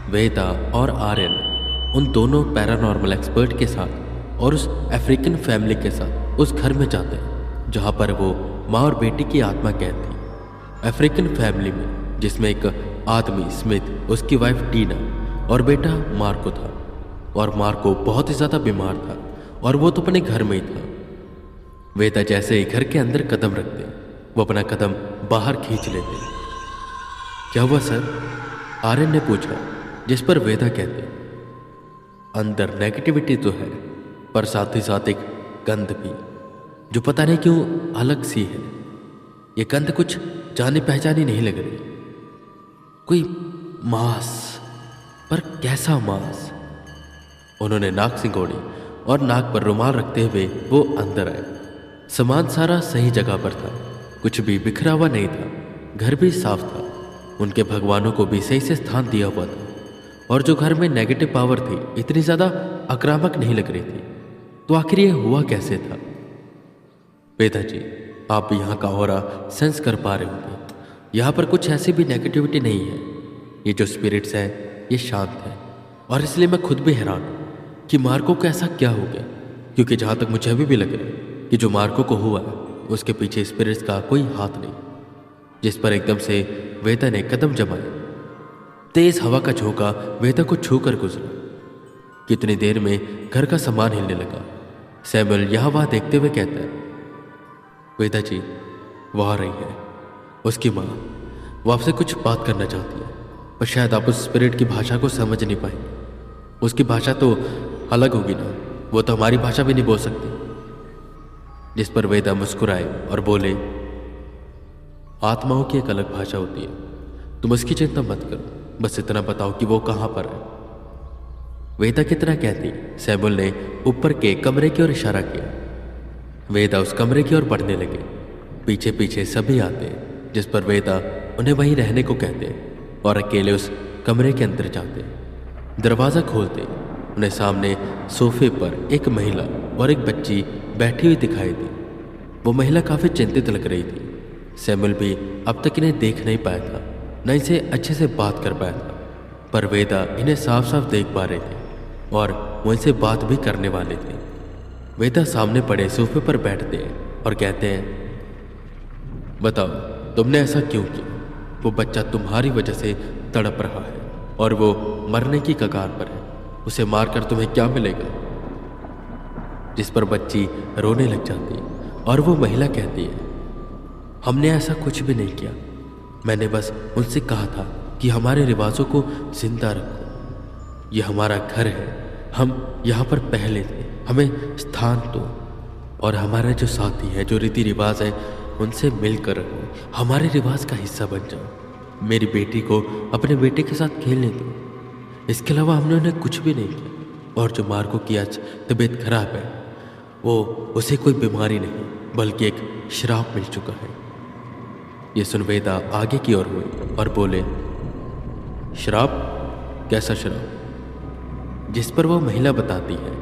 वेदा और आर्यन उन दोनों पैरानॉर्मल एक्सपर्ट के साथ और उस अफ्रीकन फैमिली के साथ उस घर में जाते हैं जहाँ पर वो माँ और बेटी की आत्मा कैद थी। अफ्रीकन फैमिली में जिसमें एक आदमी स्मिथ, उसकी वाइफ टीना और बेटा मार्को था। और मार्को बहुत ही ज़्यादा बीमार था और वो तो अपने घर में ही था। वेदा जैसे ही घर के अंदर कदम रखते वो अपना कदम बाहर खींच लेते। क्या हुआ सर? आर्यन ने पूछा, जिस पर वेदा कहते, अंदर नेगेटिविटी तो है पर साथ ही साथ एक गंध भी जो पता नहीं क्यों अलग सी है। ये गंध कुछ जानी पहचानी नहीं लग रही। कोई मांस, पर कैसा मांस? उन्होंने नाक सिंगोड़ी और नाक पर रुमाल रखते हुए वो अंदर आए। सामान सारा सही जगह पर था, कुछ भी बिखरा हुआ नहीं था, घर भी साफ था, उनके भगवानों को भी सही से स्थान दिया हुआ था। और जो घर में नेगेटिव पावर थी इतनी ज़्यादा आक्रामक नहीं लग रही थी। तो आखिर ये हुआ कैसे था? वेदा जी, आप यहाँ का ऑरा सेंस कर पा रहे होंगे। यहाँ पर कुछ ऐसी भी नेगेटिविटी नहीं है। ये जो स्पिरिट्स हैं ये शांत है और इसलिए मैं खुद भी हैरान हूँ कि मार्को को ऐसा क्या हो गया। क्योंकि जहाँ तक मुझे अभी भी लग रहा है कि जो मार्को को हुआ है उसके पीछे स्पिरिट्स का कोई हाथ नहीं। जिस पर एकदम से वेदा ने कदम जमाए। तेज हवा का झोंका वेदा को छू कर गुजरा। कितनी देर में घर का सामान हिलने लगा। सैमुअल यहाँ वहाँ देखते हुए कहता है, वेदा जी वो आ रही है, उसकी माँ। वो आपसे कुछ बात करना चाहती है पर शायद आप उस स्पिरिट की भाषा को समझ नहीं पाएंगे। उसकी भाषा तो अलग होगी ना, वो तो हमारी भाषा भी नहीं बोल सकती। जिस पर वेदा मुस्कुराए और बोले, आत्माओं की एक अलग भाषा होती है, तुम उसकी चिंता मत करो, बस इतना बताओ कि वो कहाँ पर है। वेदा की तरह कहती सैमुअल ने ऊपर के कमरे की ओर इशारा किया। वेदा उस कमरे की ओर बढ़ने लगे। पीछे पीछे सभी आते, जिस पर वेदा उन्हें वहीं रहने को कहते और अकेले उस कमरे के अंदर जाते। दरवाज़ा खोलते उन्हें सामने सोफे पर एक महिला और एक बच्ची बैठी हुई दिखाई दी। वो महिला काफ़ी चिंतित लग रही थी। सैमुअल भी अब तक इन्हें देख नहीं पाया था, न इनसे अच्छे से बात कर पाया था, पर वेदा इन्हें साफ साफ देख पा रहे थे और वो इनसे बात भी करने वाले थे। वेदा सामने पड़े सोफे पर बैठते हैं और कहते हैं, बताओ तुमने ऐसा क्यों किया? वो बच्चा तुम्हारी वजह से तड़प रहा है और वो मरने की कगार पर है। उसे मारकर तुम्हें क्या मिलेगा? जिस पर बच्ची रोने लग जाती और वो महिला कहती है, हमने ऐसा कुछ भी नहीं किया। मैंने बस उनसे कहा था कि हमारे रिवाजों को जिंदा रखो। ये हमारा घर है, हम यहाँ पर पहले थे, हमें स्थान दो। और हमारे जो साथी हैं, जो रीति रिवाज हैं, उनसे मिलकर रहो, हमारे रिवाज का हिस्सा बन जाओ। मेरी बेटी को अपने बेटे के साथ खेलने दो। इसके अलावा हमने उन्हें कुछ भी नहीं किया। और जो मार्को की आज तबीयत खराब है, वो उसे कोई बीमारी नहीं बल्कि एक श्राप मिल चुका है। ये सुन वेदा आगे की ओर हुई और बोले, श्राप? कैसा श्राप? जिस पर वो महिला बताती है,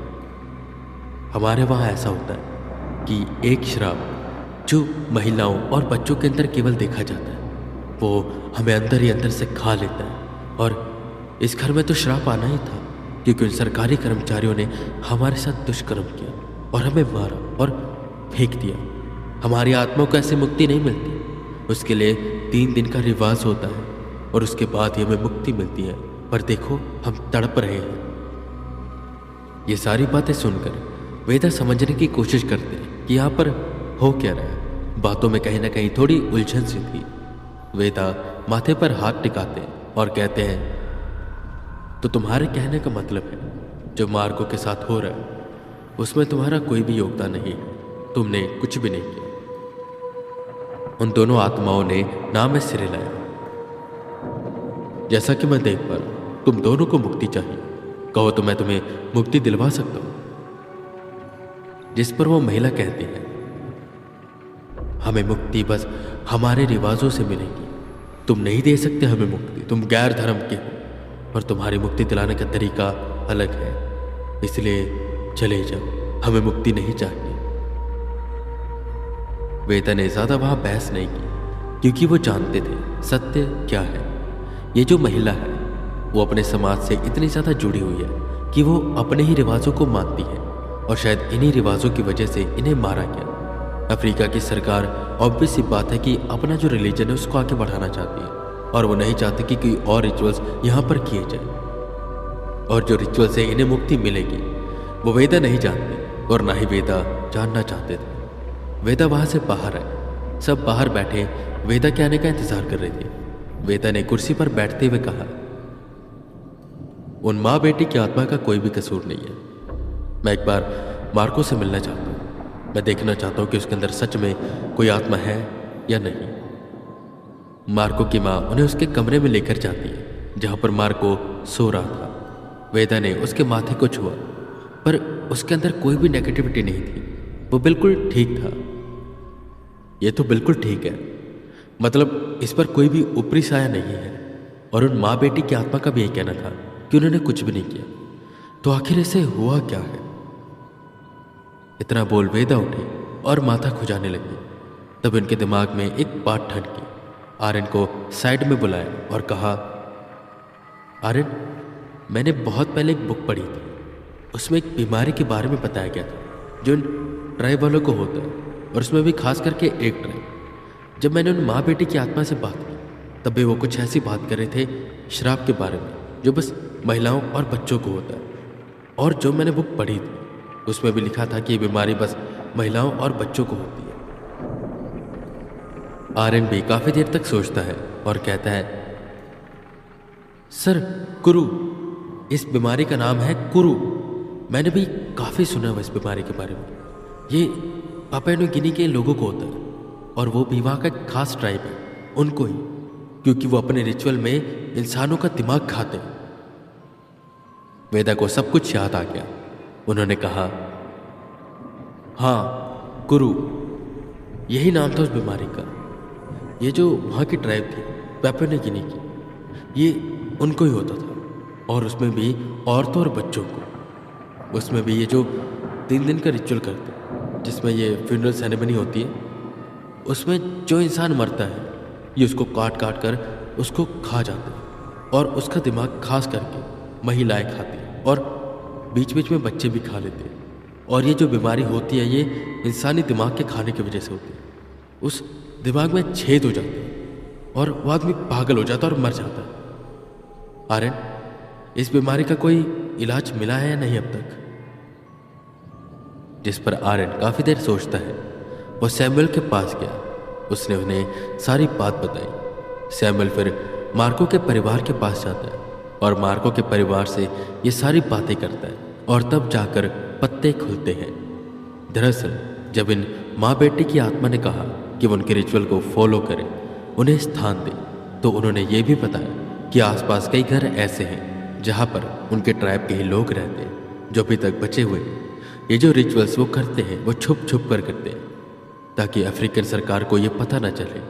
हमारे वहाँ ऐसा होता है कि एक श्राप जो महिलाओं और बच्चों के अंदर केवल देखा जाता है, वो हमें अंदर ही अंदर से खा लेता है। और इस घर में तो श्राप आना ही था, क्योंकि उन सरकारी कर्मचारियों ने हमारे साथ दुष्कर्म किया और हमें मारा और फेंक दिया। हमारी आत्मा को ऐसे मुक्ति नहीं मिलती। उसके लिए 3 दिन का रिवाज होता है और उसके बाद ही हमें मुक्ति मिलती है। पर देखो, हम तड़प रहे हैं। ये सारी बातें सुनकर वेदा समझने की कोशिश करते हैं कि यहाँ पर हो क्या रहा है। बातों में कहीं ना कहीं थोड़ी उलझन सी थी। वेदा माथे पर हाथ टिकाते और कहते हैं, तो तुम्हारे कहने का मतलब है जो मार्को के साथ हो रहा है उसमें तुम्हारा कोई भी योगदान नहीं है, तुमने कुछ भी नहीं किया। उन दोनों आत्माओं ने नाम में सिर हिलाया। जैसा कि मैं देख पा रहा हूं, तुम दोनों को मुक्ति चाहिए। कहो तो मैं तुम्हें मुक्ति दिलवा सकता हूं। जिस पर वो महिला कहती है, हमें मुक्ति बस हमारे रिवाजों से मिलेगी। तुम नहीं दे सकते हमें मुक्ति, तुम गैर धर्म के हो और तुम्हारी मुक्ति दिलाने का तरीका अलग है। इसलिए चले जाओ, हमें मुक्ति नहीं चाहिए। वेदा ने ज्यादा वहां बहस नहीं की, क्योंकि वो जानते थे सत्य क्या है। ये जो महिला है वो अपने समाज से इतनी ज़्यादा जुड़ी हुई है कि वो अपने ही रिवाजों को मानती है और शायद इन्हीं रिवाजों की वजह से इन्हें मारा गया। अफ्रीका की सरकार ऑब्वियस सी बात है कि अपना जो रिलीजन है उसको आगे बढ़ाना चाहती है और वो नहीं चाहती कि कोई और रिचुअल्स यहाँ पर किए जाए, और जो रिचुअल से इन्हें मुक्ति मिलेगी वो वेदा नहीं जानते और ना ही वेदा जानना चाहते थे। वेदा वहाँ से बाहर आए। सब बाहर बैठे वेदा के आने का इंतजार कर रहे थे। वेदा ने कुर्सी पर बैठते हुए कहा, उन माँ बेटी की आत्मा का कोई भी कसूर नहीं है। मैं एक बार मार्को से मिलना चाहता हूँ। मैं देखना चाहता हूँ कि उसके अंदर सच में कोई आत्मा है या नहीं। मार्को की माँ उन्हें उसके कमरे में लेकर जाती है जहाँ पर मार्को सो रहा था। वेदा ने उसके माथे को छुआ पर उसके अंदर कोई भी नेगेटिविटी नहीं थी। वो बिल्कुल ठीक था। ये तो बिल्कुल ठीक है, मतलब इस पर कोई भी ऊपरी साया नहीं है। और उन माँ बेटी की आत्मा का भी यही कहना था कि उन्होंने कुछ भी नहीं किया। तो आखिर इसे हुआ क्या है? इतना बोल वेदा उठी और माथा खुजाने लगी। तब उनके दिमाग में एक बात ठनकी। आर्यन को साइड में बुलाया और कहा, आर्यन, मैंने बहुत पहले एक बुक पढ़ी थी। उसमें एक बीमारी के बारे में बताया गया था जो इन ट्राइब वालों को होता है, और उसमें भी खास करके एक ट्राइब। जब मैंने उन माँ बेटी की आत्मा से बात की तब भी वो कुछ ऐसी बात कर रहे थे श्राप के बारे में जो बस महिलाओं और बच्चों को होता है। और जो मैंने बुक पढ़ी थी उसमें भी लिखा था कि ये बीमारी बस महिलाओं और बच्चों को होती है। आर्यन भी काफी देर तक सोचता है और कहता है, सर, कुरु, इस बीमारी का नाम है कुरु। मैंने भी काफी सुना हुआ इस बीमारी के बारे में। ये पापुआ न्यू गिनी के लोगों को होता है और वो भी वहाँ का एक खास ट्राइब है, उनको ही, क्योंकि वो अपने रिचुअल में इंसानों का दिमाग खाते हैं। वेदा को सब कुछ याद आ गया। उन्होंने कहा, हाँ, कुरु, यही नाम था उस बीमारी का। ये जो वहाँ की ट्राइब थी पापुआ न्यू गिनी की, ये उनको ही होता था, और उसमें भी औरतों और बच्चों को। उसमें भी ये जो 3 दिन का रिचुअल करते हैं जिसमें ये फ्यूनरल सेरेमनी होती है, उसमें जो इंसान मरता है ये उसको काट काट कर उसको खा जाते हैं, और उसका दिमाग खास करके महिलाएं खाती हैं और बीच बीच में बच्चे भी खा लेते हैं। और ये जो बीमारी होती है ये इंसानी दिमाग के खाने की वजह से होती है। उस दिमाग में छेद हो जाते हैं और वो आदमी पागल हो जाता है और मर जाता है। आर्यन, इस बीमारी का कोई इलाज मिला है या नहीं अब तक? जिस पर आर्यन काफी देर सोचता है। वो सैमुअल के पास गया। उसने उन्हें सारी बात बताई। सैमुअल फिर मार्को के परिवार के पास जाता है और मार्को के परिवार से ये सारी बातें करता है, और तब जाकर पत्ते खुलते हैं। दरअसल जब इन माँ बेटी की आत्मा ने कहा कि वो उनके रिचुअल को फॉलो करें, उन्हें स्थान दें, तो उन्होंने ये भी बताया कि आसपास कई घर ऐसे हैं जहाँ पर उनके ट्राइब के ही लोग रहते हैं जो अभी तक बचे हुए हैं। ये जो रिचुअल्स वो करते हैं वो छुप छुप कर करते हैं ताकि अफ्रीकन सरकार को ये पता न चले।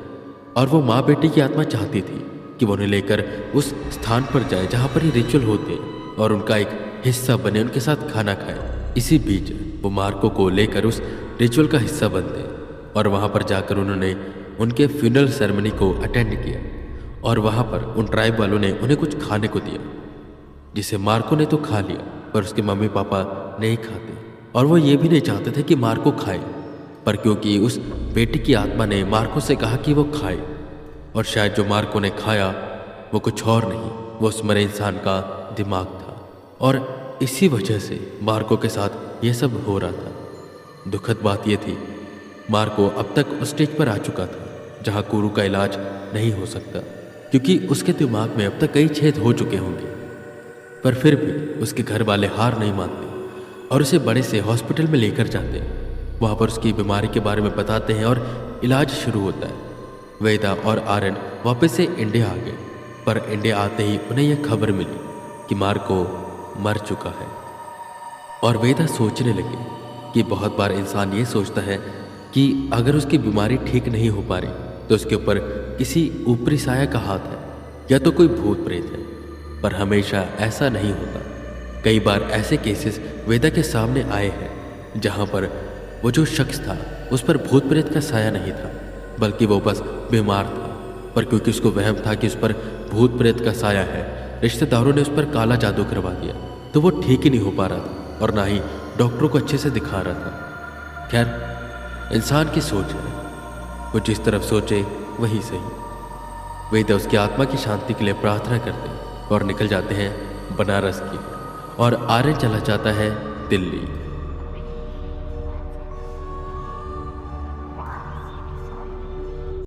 और वो माँ बेटी की आत्मा चाहती थी कि वो उन्हें लेकर उस स्थान पर जाए जहाँ पर ये रिचुअल होते हैं और उनका एक हिस्सा बने, उनके साथ खाना खाए। इसी बीच वो मार्को को लेकर उस रिचुअल का हिस्सा बनते हैं और वहाँ पर जाकर उन्होंने उनके फ्यूनरल सेरेमनी को अटेंड किया, और वहाँ पर उन ट्राइब वालों ने उन्हें कुछ खाने को दिया जिसे मार्को ने तो खा लिया, पर उसके मम्मी पापा नहीं खाते, और वो ये भी नहीं चाहते थे कि मार्को खाए, पर क्योंकि उस बेटी की आत्मा ने मार्को से कहा कि वो खाए, और शायद जो मार्को ने खाया वो कुछ और नहीं, वो उस मरे इंसान का दिमाग था, और इसी वजह से मार्को के साथ ये सब हो रहा था। दुखद बात ये थी, मार्को अब तक उस स्टेज पर आ चुका था जहाँ कुरु का इलाज नहीं हो सकता, क्योंकि उसके दिमाग में अब तक कई छेद हो चुके होंगे। पर फिर भी उसके घर वाले हार नहीं मानते और उसे बड़े से हॉस्पिटल में लेकर जाते हैं। वहाँ पर उसकी बीमारी के बारे में बताते हैं और इलाज शुरू होता है। वेदा और आर्यन वापस से इंडिया आ गए, पर इंडिया आते ही उन्हें यह खबर मिली कि मार्को मर चुका है। और वेदा सोचने लगे कि बहुत बार इंसान ये सोचता है कि अगर उसकी बीमारी ठीक नहीं हो पा रही तो उसके ऊपर किसी ऊपरी साया का हाथ है या तो कोई भूत प्रेत है, पर हमेशा ऐसा नहीं होता। कई बार ऐसे केसेस वेदा के सामने आए हैं जहाँ पर वो जो शख्स था उस पर भूत प्रेत का साया नहीं था, बल्कि वो बस बीमार था, पर क्योंकि उसको वहम था कि उस पर भूत प्रेत का साया है रिश्तेदारों ने उस पर काला जादू करवा दिया, तो वो ठीक ही नहीं हो पा रहा था और ना ही डॉक्टरों को अच्छे से दिखा रहा था। खैर, इंसान की सोच है, वो जिस तरफ सोचे वही सही। वेदा उसकी आत्मा की शांति के लिए प्रार्थना करते और निकल जाते हैं बनारस की, और आर्यन चला जाता है दिल्ली।